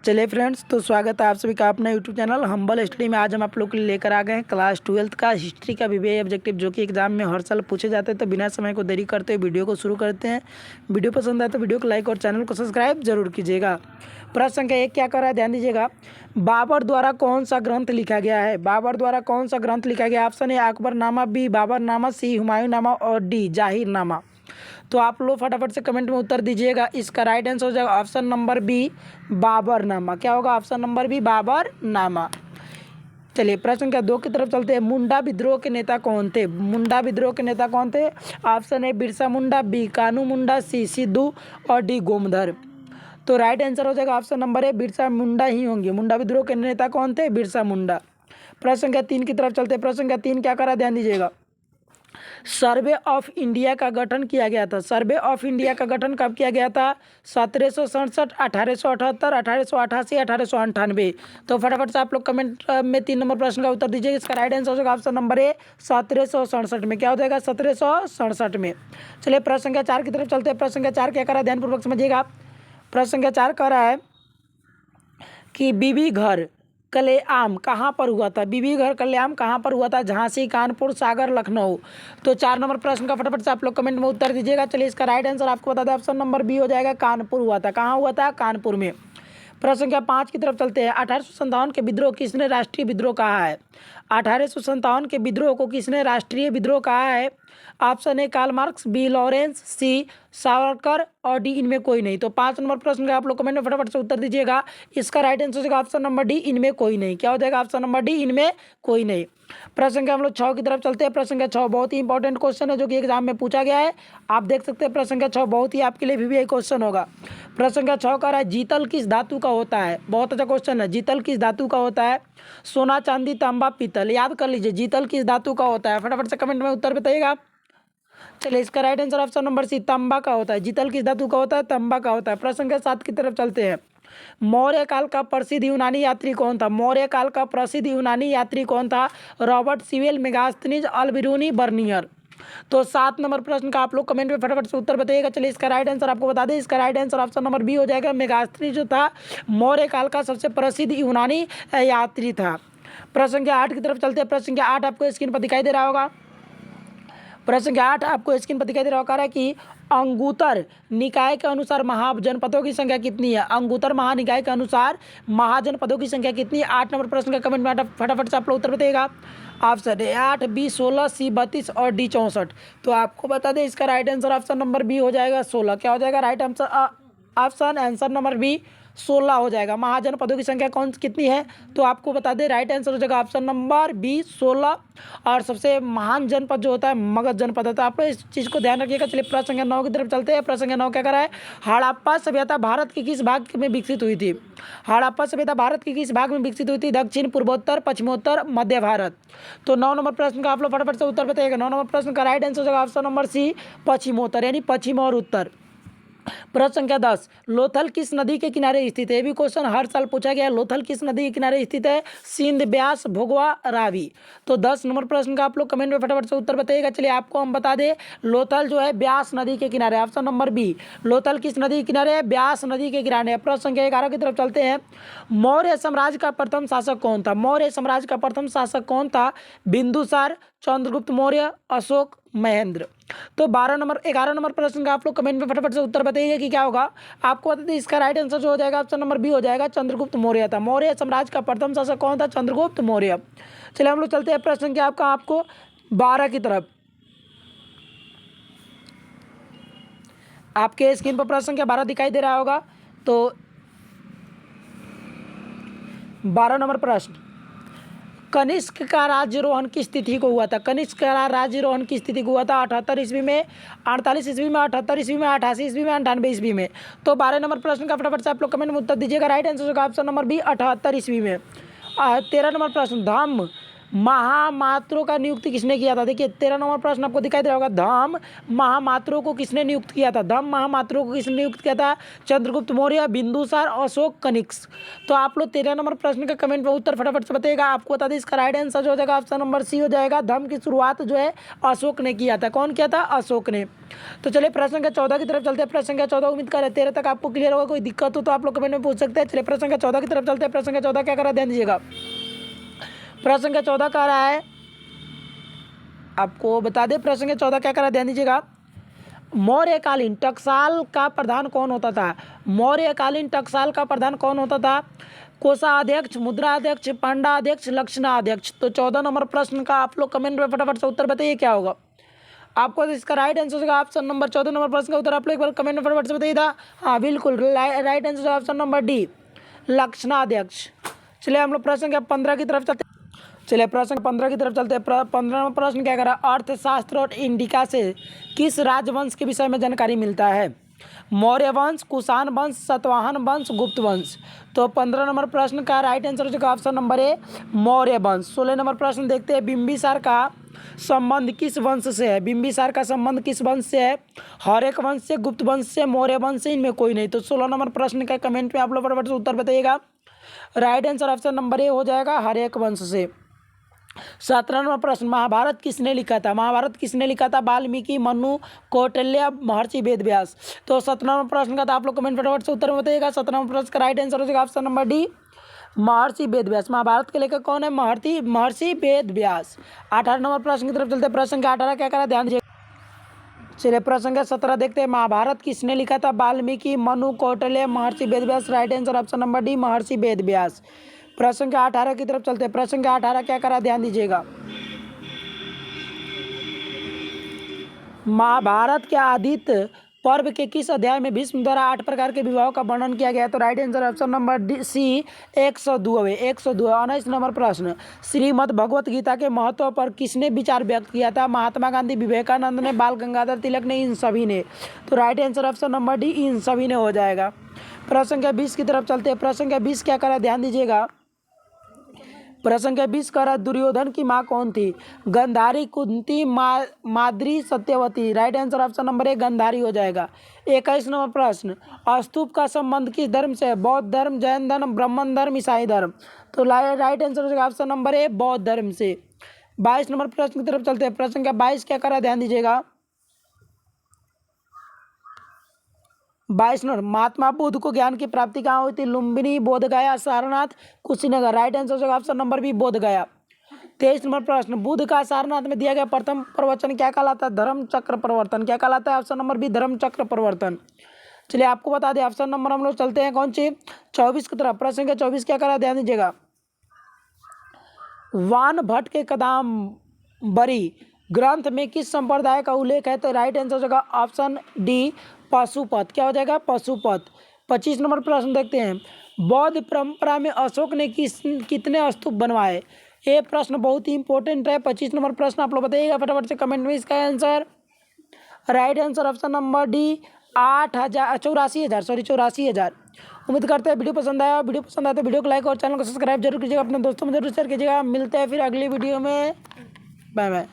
चलिए फ्रेंड्स, तो स्वागत है आप सभी का अपना यूट्यूब चैनल हम्बल स्टडी में। आज हम आप लोग के लिए लेकर आ गए हैं क्लास 12th का हिस्ट्री का विषय ऑब्जेक्टिव, जो कि एग्जाम में हर साल पूछे जाते हैं। तो बिना समय को देरी करते हुए वीडियो को शुरू करते हैं। वीडियो पसंद आए तो वीडियो को लाइक और चैनल को सब्सक्राइब जरूर कीजिएगा। प्रश्न संख्या 1 क्या कर रहा है, ध्यान दीजिएगा। बाबर द्वारा कौन सा ग्रंथ लिखा गया है? बाबर द्वारा कौन सा ग्रंथ लिखा गया? Option A Akbarnama, B Baburnama, C Humayunnama और डी जाहिरनामा। तो आप लोग फटाफट से कमेंट में उत्तर दीजिएगा। इसका राइट आंसर हो जाएगा ऑप्शन नंबर बी बाबरनामा। क्या होगा? Option number B Baburnama. चलिए प्रश्न क्या 2 की तरफ चलते हैं। मुंडा विद्रोह के नेता कौन थे? मुंडा विद्रोह के नेता कौन थे? Option A Birsa Munda, B Kanhu Munda, C Sidhu और डी गोमधर। तो राइट आंसर हो जाएगा option number A Birsa Munda ही होंगे। मुंडा विद्रोह के नेता कौन थे? बिरसा मुंडा। प्रश्न क्या 3 की तरफ चलते हैं। प्रश्न क्या 3 क्या करा, ध्यान दीजिएगा। सर्वे ऑफ इंडिया का गठन किया गया था। सर्वे ऑफ इंडिया का गठन कब किया गया था? 1767, 1878, 1888, 1898। तो फटाफट से आप लोग कमेंट में 3 नंबर प्रश्न का उत्तर दीजिए। इसका राइट आंसर हो जाएगा ऑप्शन नंबर ए 1767 में। क्या हो जाएगा? 1767 में। चलिए प्रश्न संख्या 4 की तरफ चलते हैं। प्रश्न संख्या 4 क्या करा, ध्यानपूर्वक समझिएगा। प्रश्न संख्या 4 कह रहा है कि बीबी घर कलेआम कहाँ पर हुआ था? बीबी घर कलेआम कहाँ पर हुआ था? झांसी, कानपुर, सागर, लखनऊ। तो 4 नंबर प्रश्न का फटाफट से आप लोग कमेंट में उत्तर दीजिएगा। चलिए इसका राइट आंसर आपको बता दें, ऑप्शन नंबर बी हो जाएगा, कानपुर हुआ था। कहाँ हुआ था? कानपुर में। प्रश्न संख्या 5 की तरफ चलते हैं। 1857 के विद्रोह किसने राष्ट्रीय विद्रोह कहा है? 1857 के विद्रोह को किसने राष्ट्रीय विद्रोह कहा है? Option A Karl Marx, B Lawrence, C Savarkar और डी इनमें कोई नहीं। तो 5 नंबर प्रश्न का आप लोग कमेंट में फटाफट से उत्तर दीजिएगा। इसका राइट आंसर हो जाएगा ऑप्शन नंबर डी इनमें कोई नहीं। क्या हो जाएगा? ऑप्शन नंबर डी इनमें कोई नहीं। प्रश्न संख्या हम लोग 6 की तरफ चलते हैं। प्रश्न संख्या 6 बहुत ही इंपॉर्टेंट क्वेश्चन है, जो कि एग्जाम में पूछा गया है। आप देख सकते हैं प्रश्न संख्या 6 बहुत ही आपके लिए वीवीआई क्वेश्चन होगा। प्रश्न संख्या 6 का रहा है जीतल किस धातु का होता है? बहुत अच्छा क्वेश्चन है। जीतल किस धातु का होता है? सोना, चांदी, तांबा, पीतल। याद कर लीजिए जीतल किस धातु का होता है। फटाफट से कमेंट में उत्तर बताइएगा। चलिए इसका right answer option number C तांबा का होता है। जीतल किस धातु का होता है? तांबा का होता है। प्रश्न संख्या 7 की तरफ चलते हैं। मौर्य काल का प्रसिद्ध यूनानी यात्री कौन था? मौर्य काल का प्रसिद्ध यूनानी यात्री कौन था? Robert Sewell, Megasthenes, Alberuni, Bernier. तो 7 नंबर प्रश्न का आप लोग कमेंट में फटाफट से उत्तर बताइएगा। चलिए इसका राइट आंसर आपको बता दें। इसका right answer option number B हो जाएगा, मेगास्थनीज जो था मौर्य काल का सबसे प्रसिद्ध यूनानी यात्री था। प्रश्न संख्या 8 की तरफ चलते हैं। प्रश्न संख्या 8 आपको स्क्रीन पर दिखाई दे रहा होगा। प्रश्न संख्या 8 आपको स्क्रीन पर दिखाई दे रहा होगा कि अंगुतर निकाय के अनुसार महाजनपदों की संख्या कितनी है? अंगुतर महानिकाय के अनुसार महाजनपदों की संख्या कितनी है? 8 नंबर प्रश्न का कमेंट में फटाफट से आप लोग उत्तर बताइएगा। ऑप्शन ए 8, बी 16, सी 32 और डी 64। तो आपको बता दें इसका right answer option number B हो जाएगा 16। क्या हो जाएगा? Right answer option answer number B 16 हो जाएगा। महाजनपदों की संख्या कौन कितनी है? तो आपको बता दें राइट आंसर हो जाएगा ऑप्शन नंबर बी 16। और सबसे महान जनपद जो होता है मगध जनपद होता है। आप लोग इस चीज़ को ध्यान रखिएगा। चलिए प्रश्न संख्या 9 की तरफ चलते हैं। प्रश्न संख्या 9 क्या कर रहा है? हड़प्पा सभ्यता भारत के किस भाग में विकसित हुई थी? हड़प्पा सभ्यता भारत के किस भाग में विकसित हुई थी? दक्षिण, पूर्वोत्तर, पश्चिमोत्तर, मध्य भारत। तो 9 नंबर प्रश्न का आप लोग फटाफट से उत्तर बताइएगा। 9 नंबर प्रश्न का राइट आंसर हो जाएगा ऑप्शन नंबर सी पश्चिमोत्तर, यानी पश्चिम और उत्तर। प्रश्न संख्या 10 लोथल किस नदी के किनारे स्थित है? ये भी क्वेश्चन हर साल पूछा गया है। लोथल किस नदी के किनारे स्थित है? सिंध, ब्यास, भोगवा, रावी। तो 10 नंबर प्रश्न का आप लोग कमेंट में फटाफट से उत्तर बताइएगा। चलिए आपको हम बता दें लोथल जो है ब्यास नदी के किनारे, ऑप्शन नंबर बी। लोथल किस नदी के किनारे है? ब्यास नदी के किनारे। प्रश्न संख्या 11 की तरफ चलते हैं। मौर्य साम्राज्य का प्रथम शासक कौन था? मौर्य साम्राज्य का प्रथम शासक कौन था? बिंदुसार, चंद्रगुप्त मौर्य, अशोक, महेंद्र। तो 11 नंबर प्रश्न का आप लोग कमेंट में फटाफट से उत्तर बताइए कि क्या होगा। आपको बता दें इसका राइट आंसर जो हो जाएगा ऑप्शन नंबर बी हो जाएगा, चंद्रगुप्त मौर्य था। मौर्य साम्राज्य का प्रथम शासक कौन था? चंद्रगुप्त मौर्य। चलिए हम लोग चलते हैं प्रश्न संख्या आपको 12 की तरफ। आपके स्क्रीन पर प्रश्न संख्या 12 दिखाई दे रहा होगा। तो 12 नंबर प्रश्न, कनिष्क का राज्यरोहण किस तिथि को हुआ था? कनिष्क का राज्यरोहण किस तिथि को हुआ था? 78 ईस्वी में, 48 ईस्वी में, 78 ईस्वी में, 88 ईस्वी में, 98 ईस्वी में। तो 12 नंबर प्रश्न का फटाफट से आप लोग कमेंट में उत्तर दीजिएगा। राइट आंसर होगा ऑप्शन नंबर बी 78 ईस्वी में। 13 नंबर प्रश्न, महामात्रों का नियुक्त किसने किया था? देखिए 13 नंबर प्रश्न आपको दिखाई दे रहा होगा, धम्म महामात्रों को किसने नियुक्त किया था? धम्म महामात्रों को किसने नियुक्त किया था? चंद्रगुप्त मौर्य, बिंदुसार, अशोक, कनिष्क। तो आप लोग 13 नंबर प्रश्न का कमेंट में उत्तर फटाफट से बताइएगा। आपको बता दें इसका राइट आंसर जो हो जाएगा ऑप्शन नंबर सी हो जाएगा। धम्म की शुरुआत जो है अशोक ने किया था। कौन किया था? अशोक ने। तो चलिए प्रश्न संख्या 14 की तरफ चलते हैं। प्रश्न संख्या 14 उम्मीद कर रहे 13 तक आपको क्लियर होगा। कोई दिक्कत हो तो आप लोग कमेंट में पूछ सकते हैं। चलिए प्रश्न संख्या 14 की तरफ चलते हैं। प्रश्न संख्या 14 क्या कर रहा है ध्यान दीजिएगा। प्रश्न संख्या 14 कह रहा है, आपको बता दें प्रश्न संख्या 14 क्या कर रहा है ध्यान दीजिएगा। मौर्यकालीन टकसाल का प्रधान कौन होता था? मौर्यकालीन टकसाल का प्रधान कौन होता था? कोषाध्यक्ष, मुद्राध्यक्ष, पांडाध्यक्ष, लक्षणाध्यक्ष। तो 14 नंबर प्रश्न का आप लोग कमेंट में फटाफट से उत्तर बताइए क्या होगा। आपको इसका राइट आंसर होगा ऑप्शन नंबर 14 नंबर प्रश्न का उत्तर आप लोग एक बार कमेंट में फटाफट से बताइए था। हाँ बिल्कुल right answer option number D, लक्षणाध्यक्ष। चलिए हम लोग प्रश्न संख्या 15 की तरफ चलते हैं। चलिए प्रश्न 15 की तरफ चलते हैं। 15वां प्रश्न क्या करा? अर्थशास्त्र और इंडिका से किस राजवंश के विषय में जानकारी मिलता है? मौर्य वंश, कुषाण वंश, सातवाहन वंश, गुप्त वंश। तो 15 नंबर प्रश्न का राइट आंसर हो जाएगा ऑप्शन नंबर ए, मौर्य वंश। 16 नंबर प्रश्न देखते हैं। बिंबिसार का संबंध किस वंश से है? बिंबिसार का संबंध किस वंश से है? हर्यक वंश से, गुप्त वंश से, मौर्य वंश से, इनमें कोई नहीं। तो 16 नंबर प्रश्न का कमेंट में आप लोग फटाफट से उत्तर बताइएगा। राइट आंसर ऑप्शन नंबर ए हो जाएगा, हर्यक वंश से। 17 नंबर प्रश्न, महाभारत किसने लिखा था? महाभारत किसने लिखा था? वाल्मीकि, मनु, कौटिल्य, महर्षि वेदव्यास। तो 17 नंबर प्रश्न का तो आप लोग कमेंट फटाफट से उत्तर बताइएगा। 17 नंबर प्रश्न का राइट आंसर हो जाएगा option number D, Maharshi Vedvyas. Mahabharat के लेखक कौन है? महर्षि वेदव्यास। 18 नंबर प्रश्न की तरफ चलते हैं। प्रश्न का 18 क्या करा ध्यान दीजिए। चलिए प्रश्न संख्या 17 देखते हैं। महाभारत किसने लिखा था? Valmiki, Manu, Kautilya, Maharshi Vedvyas. Right answer option number D, Maharshi Vedvyas. प्रश्न संख्या 18 की तरफ चलते हैं। प्रश्न संख्या 18 क्या करा ध्यान दीजिएगा। महाभारत के आदित्य पर्व के किस अध्याय में भीष्म द्वारा 8 प्रकार के विवाहों का वर्णन किया गया है? तो right answer option number D C, 102। 19 number प्रश्न, श्रीमद् भगवत गीता के महत्व पर किसने विचार व्यक्त किया था? महात्मा गांधी, विवेकानंद ने, बाल गंगाधर तिलक ने, इन सभी ने। तो right answer option number D, इन सभी ने हो जाएगा। प्रश्न संख्या 20 की तरफ चलते हैं। प्रश्न संख्या 20 क्या करा ध्यान दीजिएगा। प्रश्न संख्या 20 करा, दुर्योधन की माँ कौन थी? Gandhari, Kunti, Madri, Satyavati. Right answer option number ए, गंधारी हो जाएगा। 21 नंबर प्रश्न, स्तूप का संबंध किस धर्म से है? बौद्ध धर्म, जैन धर्म, ब्राह्मण धर्म, ईसाई धर्म। तो राइट आंसर हो जाएगा ऑप्शन नंबर ए, बौद्ध धर्म से। 22 नंबर प्रश्न की तरफ चलते हैं। प्रश्न संख्या 22 क्या करा ध्यान दीजिएगा। 22 नंबर, महात्मा बुद्ध को ज्ञान की प्राप्ति कहाँ हुई थी? लुम्बिनी, बोधगया, सारनाथ, कुशीनगर। राइट आंसर हो जाएगा option number B, Bodhgaya. 23 number प्रश्न, बुद्ध का सारनाथ में दिया गया प्रथम प्रवचन क्या कहलाता है? धर्म चक्र प्रवर्तन। क्या कहलाता है? ऑप्शन नंबर बी, धर्म चक्र प्रवर्तन। चलिए आपको बता दें ऑप्शन नंबर हम लोग चलते हैं कौन सी 24 की तरफ। प्रश्न संख्या 24 क्या करा ध्यान दीजिएगा। वान भट्ट के कदाम्बरी ग्रंथ में किस संप्रदाय का उल्लेख है? तो राइट आंसर हो जाएगा ऑप्शन डी, पशुपत। क्या हो जाएगा? पशुपत। 25 नंबर प्रश्न देखते हैं। बौद्ध परंपरा में अशोक ने कितने स्तूप बनवाए? ये प्रश्न बहुत ही इंपॉर्टेंट है। 25 नंबर प्रश्न आप लोग बताइएगा फटाफट से कमेंट में इसका answer. Right answer option number D, 84,000। उम्मीद करते हैं वीडियो पसंद आया। वीडियो पसंद आया तो वीडियो को लाइक और चैनल को सब्सक्राइब जरूर कीजिएगा। अपने दोस्तों में जरूर शेयर कीजिएगा। मिलते हैं फिर अगली वीडियो में। Bye bye.